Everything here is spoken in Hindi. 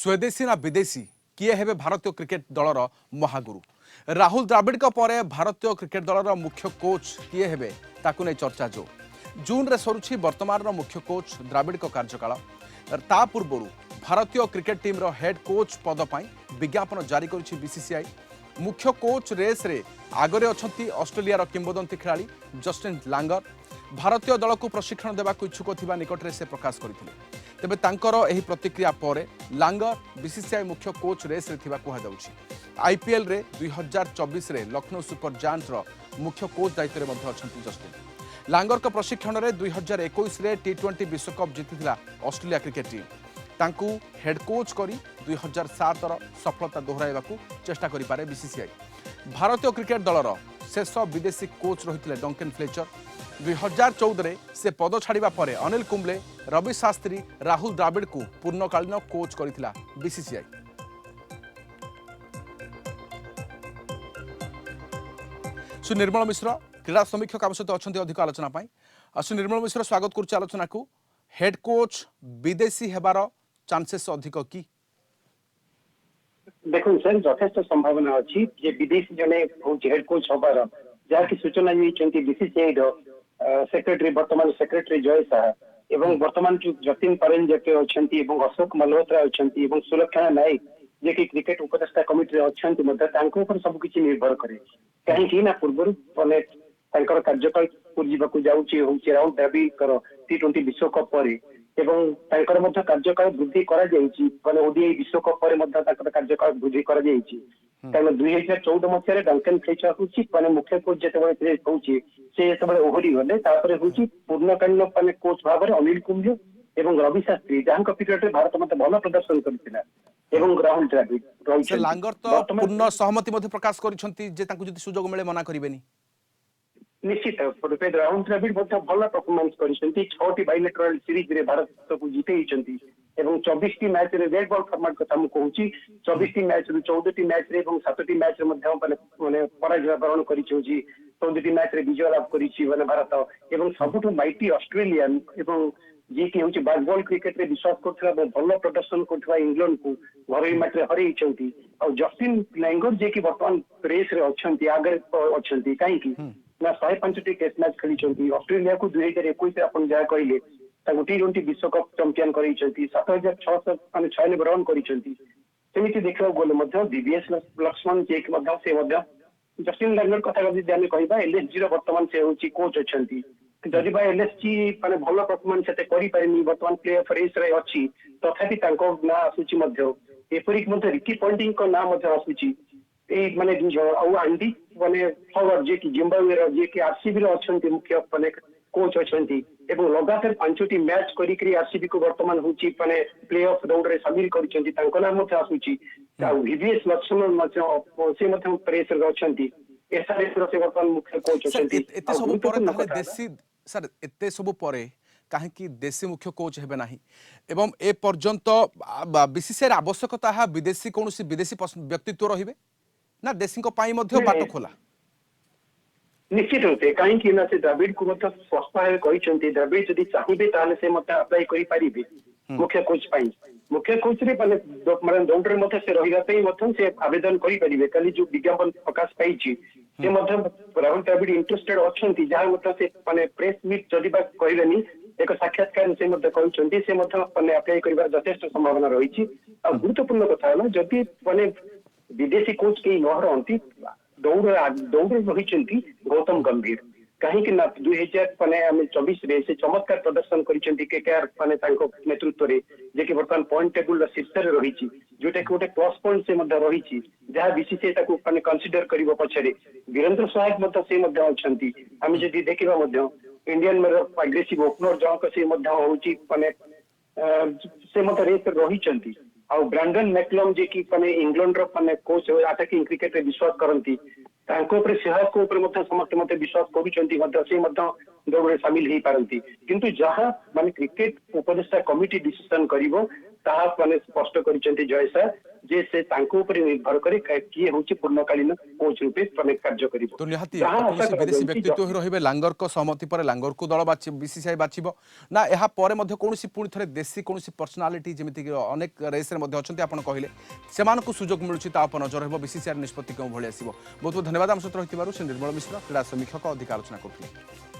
स्वदेशी ना विदेशी किए हेबे भारतीय क्रिकेट दलर महागुरु राहुल द्राविड़ पर भारतीय क्रिकेट दलर मुख्य कोच किए हेबे ताकु नै चर्चा जो जून रे सरुछि वर्तमान मुख्य कोच द्राविड़ कार्यकाल ता पूर्व भारतीय क्रिकेट टीम रो हेड कोच पद पर विज्ञापन जारी करिछि बीसीसीआई। मुख्य कोच रेस रे आगरे अछंती ऑस्ट्रेलिया किंबदंती खेलाड़ी जस्टिन लांगर भारतीय दल को प्रशिक्षण देवा इच्छुक थिबा निकटरे से प्रकाश करथिले। तेबे तांकर एही प्रतिक्रिया परे लांगर बीसीसीआई मुख्य कोच रेस रे थिबा कुहा जाउछि। आईपीएल रे 2024 रे लखनऊ सुपर जायंट्स रो मुख्य कोच दायित्व रे मध्ये अछंती जस्टिन लांगर का प्रशिक्षण रे 2021 रे टी20 विश्वकप जीतिथिला ऑस्ट्रेलिया क्रिकेट टीम तांकू हेड कोच करी 2007 रो सफलता दोहराइबाकू चेष्टा करि पारे बीसीसीआई। भारतीय क्रिकेट दलर शेष विदेशी कोच रहिथिले डंकन फ्लेचर। 2014 रे से पद छाड़िबा परे अनिल कुंबले रवि शास्त्री राहुल द्राविड़ को पूर्णकालीन कोच करिथिला बीसीसीआई। सुनिर्मल मिश्र क्रीड़ा समीक्षक आम सहित अच्छा अधिक आलोचना सुनिर्मल मिश्र स्वागत करुच्च आलोचना को। हेड कोच विदेशी हेबार चांसेस अधिक कि देखो सर यथेष्ट संभावना अच्छी जे विदेशी जने हेड कोच हबार जहाँकि सूचना बीसीसीआई सेक्रेटरी वर्तमान सेक्रेटरी जय शाह एवं वर्तमान जो जतिन पारेन जके अछंती एवं अशोक मल्होत्रा अछंती एवं सुलक्षणा नायक जे कि क्रिकेट उपदेष्टा कमिटी रे अछंती मध्ये तांको ऊपर सब किछि निर्भर करे कहीं ना पूर्व माने तांकर कार्यकाल पूर्व जाऊँगी हूँ राहुल द्रविड़ कर टी20 विश्वकप पर एवं तांकर मध्ये कार्यकाल वृद्धि करा जायछि माने ओडीआई विश्वकप पर मध्ये तांकर कार्यकाल वृद्धि करा जायछि। कारण 2014 मसीह डंकन फ्लेचर होची माने मुख्य कोच जेतेबेले होची से जेतेबेले ओहरी गले तापर होची पूर्णकालीन माने कोच भाबरे अनिल कुंबले एवं रवि शास्त्री जहां पीरियड रे भारत मते भल प्रदर्शन करथिला एवं राहुल द्रविड़ से लांगर तो पूर्ण सहमति मध्ये प्रकाश करिसंती जे तांकु जति सुजोग मिले मना करिवेनी निश्चित राहुल द्रविड़ भल परफॉर्मेंस करिसंती 6टी बायलेटरल सीरीज रे भारत को जीतेइचंती एवं 24 टी मैच रे रेड बॉल फॉर्मेट कथा मु कहूची 24 टी मैच रे 14 टी मैच रे एवं 7 टी मैच रे मध्ये माने पराजय वरण करिछि 14 टी मैच रे विजय लाभ करिछि माने भारत एवं सबुठु माइटी ऑस्ट्रेलियन एवं जे कि होची बैटबॉल क्रिकेट रे विश्वास करथला भल प्रदर्शन करथला इंग्लैंड को घरे मैच रे हरैछंती और जस्टिन लैंगर जे कि वर्तमान रेस रे अछंती आगे अछंती काहे कि ना 105टी टेस्ट मैच खेली ऑस्ट्रेलिया को 2021 अपन जहाँ कहले टी20 विश्वकप चैंपियन कर 7600 मान 96 रन करमिति देखा गले दिव्येश लक्ष्मण जे से जस्टिन लैंगर कथा आम कह एलएसजी वर्तमान से हूँ कोच अच्छा जदि बा एलएसजी माने भल परफॉर्मेंस से करें वर्तमान प्ले ऑफ रेस रे अच्छी तथापि ना आसूची एपरिक रिकी पॉन्टिंग का ना आसूची माने आंडी माने फॉरवर्ड जे कि जिम्बाब्वे रो जे कि आरसीबी रो अछंती मुख्य माने कोच अछंती एवं लगातार 5टी मैच करी आरसीबी को वर्तमान होची माने प्ले ऑफ राउंड रे शामिल करिसंती तांको नाम मते आसुची विवीएस लक्ष्मण मते से मते प्रेस रे अछंती एसआरएस रो से वर्तमान मुख्य कोच अछंती एते सब परे ताले देसी सर एते सब परे काहेकि देशी मुख्य कोच हेबे नाही एवं ए पर्यंत बीसीसीआई आवश्यकता है विदेशी कोनोसी विदेशी व्यक्तित्व रहिबे ना देशी को पाई मध्ये बाट खोला निश्चित रूपे कहीं ना से द्रविड़ को स्पष्ट भाव कहते द्रविड़ जदि चाहिए ताले से मत अप्लाई करि पारिबे मुख्य कोच पाई मुख्य कोच रे माने दौड़ रे से रहिबा से आवेदन करि परिबे कली जो विज्ञापन प्रकाश पाइछि से राहुल द्रविड़ इंटरेस्टेड अछंती जहां से माने प्रेस मीट जदि बा कहलेनी एक साक्षात्कार से कहते से माने अप्लाई करिबार यथेष्ट संभावना रही आ गुरुत्वपूर्ण कथा है जदि माने विदेशी कोच के नहरती दौड़ रही गौतम गंभीर कहीं ना 2024 रे से चमत्कार प्रदर्शन केकेआर माने नेतृत्व रे जे कि वर्तमान पॉइंट टेबुल शीर्ष रही जोटा कि गोटे प्लस पॉइंट से रही जहाँ बीसीसीआई ताको माने कंसीडर करिवो पछरे वीरेंद्र सहवाग से अछंती आम जदि देखिबा इंडियन एग्रेसिव ओपनर जहाँ से होची माने से रेस रही और ब्रांडन मैकलम जे कि माने इंग्लैंड रो माने कोच अटैकिंग क्रिकेट रे विश्वास करंती तांको ऊपर सहवाग को ऊपर समस्त मते विश्वास करूचंती से दौड़ शामिल हो पारती किंतु जहाँ माने क्रिकेट उपदेष्टा कमिटी डिसीजन करिवो ତାହା ମାନେ ସ୍ପଷ୍ଟ କରିଛନ୍ତି ଜୟ ଶାହ ଯେ ସେ ତାଙ୍କ ଉପରେ ନିର୍ଭର କରେ କିଏ ହଉଛି ପୂର୍ଣ୍ଣକାଳୀନ କୋଚ୍ ରୂପେ ମାନେ କାର୍ଯ୍ୟ କରିବ। तो निहाती ଯାହା ଆଶା कौन विदेशी କରାଯାଉଛି व्यक्तित्व ही रही लांगर को सहमति पर लांगर को दल बीसीसीआई बाछिब ना यहाँ पर कौन पुणी थे देशी कौन पर्सनालीटी जमीक अनेक रेस अच्छा आप कहले से सुजोग मिलूँ नजर हो बीसीसीआई निष्पत्ति क्यों भाई आसो बहुत बहुत धन्यवाद आम सहित रही निर्मल मिश्र क्रीड़ा समीक्षक अधिक आलोचना करुले।